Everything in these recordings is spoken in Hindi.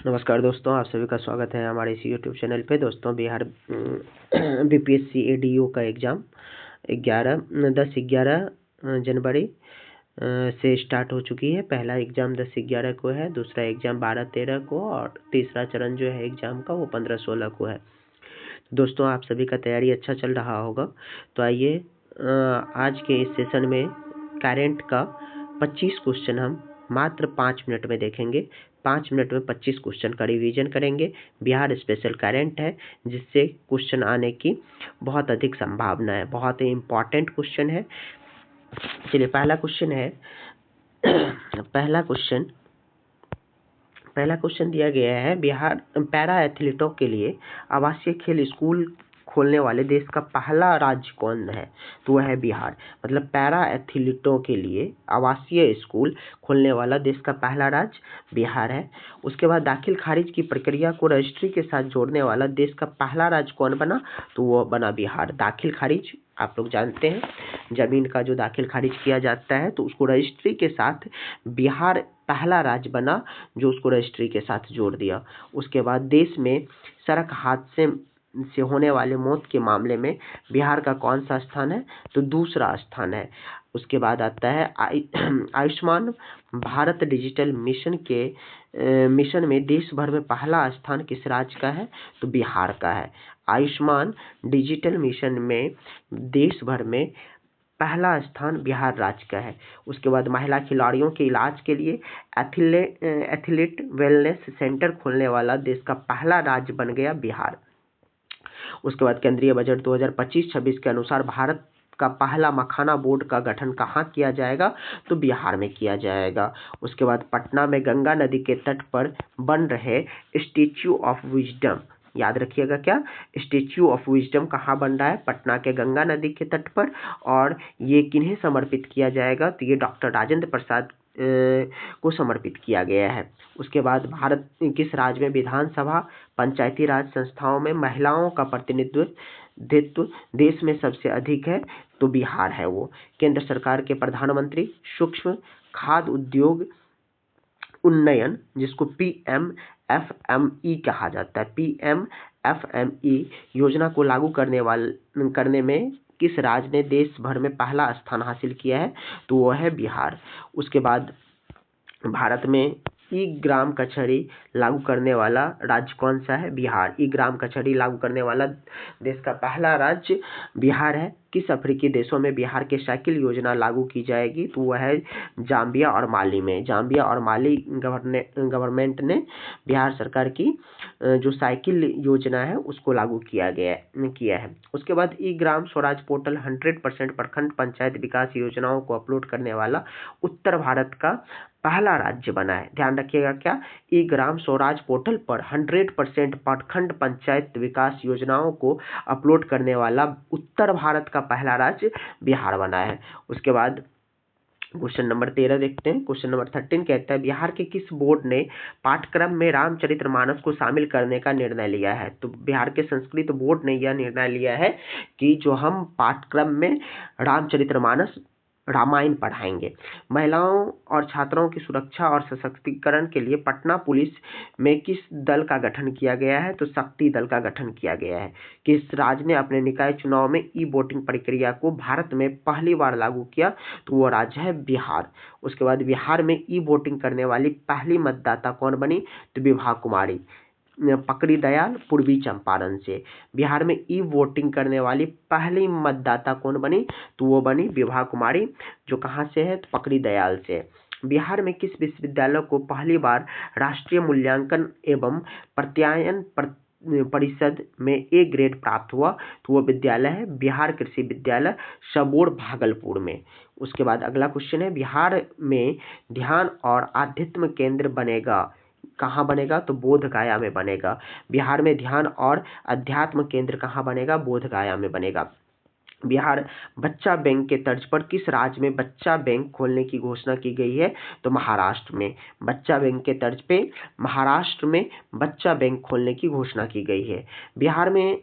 नमस्कार दोस्तों, आप सभी का स्वागत है हमारे इस यूट्यूब चैनल पे। दोस्तों, बिहार बीपीएससी एडीओ का एग्ज़ाम 10-11 जनवरी से स्टार्ट हो चुकी है। पहला एग्ज़ाम 10-11 को है, दूसरा एग्ज़ाम 12-13 को और तीसरा चरण जो है एग्ज़ाम का वो 15-16 को है। दोस्तों, आप सभी का तैयारी अच्छा चल रहा होगा। तो आइए आज के इस सेशन में करेंट का 25 क्वेश्चन हम मात्र 5 मिनट में देखेंगे। 5 मिनट में 25 क्वेश्चन का रिवीजन करेंगे। बिहार स्पेशल करेंट है, जिससे क्वेश्चन आने की बहुत अधिक संभावना है। बहुत ही इम्पॉर्टेंट क्वेश्चन है। चलिए, पहला क्वेश्चन दिया गया है। बिहार पैरा एथलीटों के लिए आवासीय खेल स्कूल खोलने वाले देश का पहला राज्य कौन है? तो वह है बिहार। मतलब पैरा एथलीटों के लिए आवासीय स्कूल खोलने वाला देश का पहला राज्य बिहार है। उसके बाद दाखिल खारिज की प्रक्रिया को रजिस्ट्री के साथ जोड़ने वाला देश का पहला राज्य कौन बना? तो वो बना बिहार। दाखिल खारिज आप लोग जानते हैं, जमीन का जो दाखिल खारिज किया जाता है तो उसको रजिस्ट्री के साथ बिहार पहला राज्य बना, जो उसको रजिस्ट्री के साथ जोड़ दिया। उसके बाद देश में सड़क हादसे से होने वाले मौत के मामले में बिहार का कौन सा स्थान है? तो दूसरा स्थान है। उसके बाद आता है आयुष्मान भारत डिजिटल मिशन में देश भर में पहला स्थान किस राज्य का है? तो बिहार का है। आयुष्मान डिजिटल मिशन में देश भर में पहला स्थान बिहार राज्य का है। उसके बाद महिला खिलाड़ियों के इलाज के लिए एथलीट वेलनेस सेंटर खोलने वाला देश का पहला राज्य बन गया बिहार। उसके बाद केंद्रीय बजट 2025-26 के अनुसार भारत का पहला मखाना बोर्ड का गठन कहाँ किया जाएगा? तो बिहार में किया जाएगा। उसके बाद पटना में गंगा नदी के तट पर बन रहे स्टैच्यू ऑफ विजडम, याद रखिएगा क्या, स्टैच्यू ऑफ विजडम कहाँ बन रहा है? पटना के गंगा नदी के तट पर। और ये किन्हें समर्पित किया जाएगा? तो ये डॉक्टर राजेंद्र प्रसाद को समर्पित किया गया है। उसके बाद भारत किस राज्य में विधानसभा पंचायती राज संस्थाओं में महिलाओं का प्रतिनिधित्व देश में सबसे अधिक है? तो बिहार है वो। केंद्र सरकार के प्रधानमंत्री सूक्ष्म खाद्य उद्योग उन्नयन, जिसको PMFME कहा जाता है, PMFME योजना को लागू करने में किस राज्य ने देश भर में पहला स्थान हासिल किया है? तो वो है बिहार। उसके बाद भारत में ई ग्राम कचहरी लागू करने वाला राज्य कौन सा है? बिहार। ई ग्राम कचहरी लागू करने वाला देश का पहला राज्य बिहार है। किस अफ्रीकी देशों में बिहार के साइकिल योजना लागू की जाएगी? तो वह है जाम्बिया और माली में। जाम्बिया और माली गवर्नमेंट ने बिहार सरकार की जो साइकिल योजना है उसको लागू किया है। उसके बाद ई ग्राम स्वराज पोर्टल 100% प्रखंड पंचायत विकास योजनाओं को अपलोड करने वाला उत्तर भारत का पहला राज्य बना है। ध्यान रखिएगा क्या, ई ग्राम स्वराज पोर्टल पर 100% प्रखंड पंचायत विकास योजनाओं को अपलोड करने वाला उत्तर भारत का पहला राज्य बिहार बना है। उसके बाद क्वेश्चन नंबर 13 देखते हैं। क्वेश्चन नंबर 13 कहता है, बिहार के किस बोर्ड ने पाठ्यक्रम में रामचरितमानस को शामिल करने का निर्णय लिया है? तो बिहार के संस्कृत बोर्ड ने यह निर्णय लिया है कि जो हम पाठ्यक्रम में रामचरितमानस रामायण पढ़ाएंगे। महिलाओं और छात्रों की सुरक्षा और सशक्तिकरण के लिए पटना पुलिस में किस दल का गठन किया गया है? तो शक्ति दल का गठन किया गया है। किस राज्य ने अपने निकाय चुनाव में ई वोटिंग प्रक्रिया को भारत में पहली बार लागू किया? तो वो राज्य है बिहार। उसके बाद बिहार में ई वोटिंग करने वाली पहली मतदाता कौन बनी? तो विभा कुमारी पकड़ी दयाल पूर्वी चंपारण से। बिहार में ई वोटिंग करने वाली पहली मतदाता कौन बनी? तो वो बनी विभा कुमारी, जो कहाँ से है? तो पकड़ी दयाल से। बिहार में किस विश्वविद्यालय को पहली बार राष्ट्रीय मूल्यांकन एवं प्रत्यायन परिषद में ए ग्रेड प्राप्त हुआ? तो वो विद्यालय है बिहार कृषि विद्यालय सबोर भागलपुर में। उसके बाद अगला क्वेश्चन है, बिहार में ध्यान और आध्यात्म केंद्र बनेगा, कहाँ बनेगा? तो बोध गया में बनेगा। बिहार में ध्यान और अध्यात्म केंद्र कहाँ बनेगा? बोध गया में बनेगा। बिहार बच्चा बैंक के तर्ज पर किस राज्य में बच्चा बैंक खोलने की घोषणा की गई है? तो महाराष्ट्र में। बच्चा बैंक के तर्ज पे महाराष्ट्र में बच्चा बैंक खोलने की घोषणा की गई है। बिहार में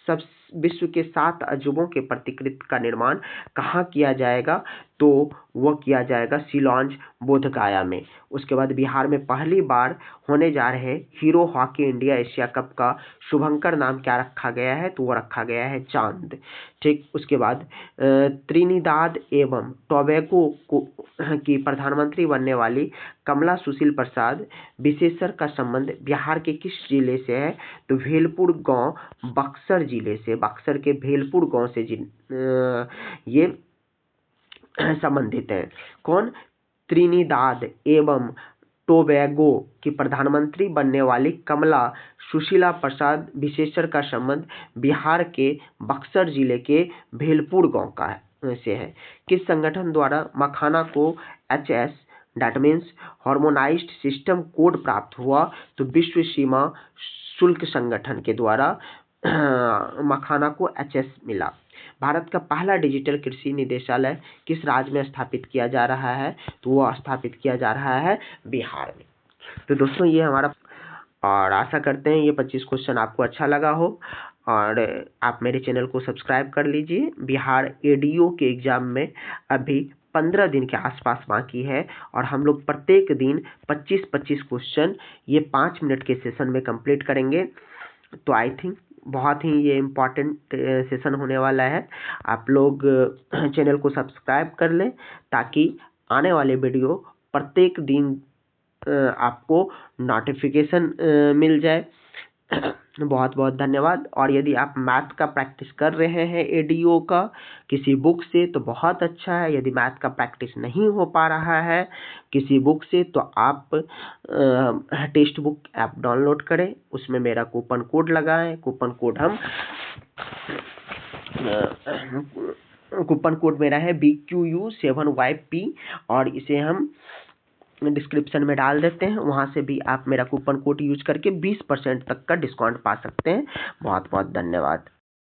सब विश्व के 7 अजूबों के प्रतिकृति का निर्माण कहाँ किया जाएगा? तो वह किया जाएगा शिलांग बोधगया में। उसके बाद बिहार में पहली बार होने जा रहे hero hockey India Asia cup का शुभंकर नाम क्या रखा गया है, तो वो रखा गया है चांद। ठीक, उसके बाद त्रिनिदाद एवं टोबैगो की प्रधानमंत्री बनने वाली कमला सुशील प्रसाद विशेषर का संबंध बिहार के किस जिले से है, तो भेलपुर गांव बक्सर जिले से, बक्सर के भेलपुर गांव से ये संबंधित है। कौन? त्रिनिदाद एवं टोबैगो की प्रधानमंत्री बनने वाली कमला सुशीला प्रसाद विशेषर का संबंध बिहार के बक्सर जिले के भेलपुर गांव का से है। किस संगठन द्वारा मखाना को HS that means harmonised system code प्राप्त हुआ, तो विश्व सीमा शुल्क संगठन के द्वारा मखाना को HS मिला। भारत का पहला डिजिटल कृषि निदेशालय किस राज्य में स्थापित किया जा रहा है, तो वो स्थापित किया जा रहा है बिहार में। तो दोस्तों ये हमारा, और आशा करते हैं ये 25 क्वेश्चन आपको अच्छा लगा हो, और आप मेरे चैनल को सब्सक्राइब कर लीजिए। बिहार ADO के एग्जाम में अभी 15 दिन के आसपास बाकी है, और हम लोग प्रत्येक दिन 25-25 क्वेश्चन ये 5 मिनट के सेशन में कंप्लीट करेंगे। तो आई थिंक बहुत ही ये इम्पॉर्टेंट सेशन होने वाला है। आप लोग चैनल को सब्सक्राइब कर लें ताकि आने वाले वीडियो प्रत्येक दिन आपको नोटिफिकेशन मिल जाए। बहुत बहुत धन्यवाद। और यदि आप मैथ का प्रैक्टिस कर रहे हैं ADO का किसी बुक से तो बहुत अच्छा है। यदि मैथ का प्रैक्टिस नहीं हो पा रहा है किसी बुक से तो आप टेक्स्ट बुक ऐप डाउनलोड करें, उसमें मेरा कूपन कोड लगाएं। कूपन कोड मेरा है BQU7YP, और इसे हम डिस्क्रिप्शन में डाल देते हैं। वहां से भी आप मेरा कूपन कोड यूज करके 20% तक का डिस्काउंट पा सकते हैं। बहुत बहुत धन्यवाद।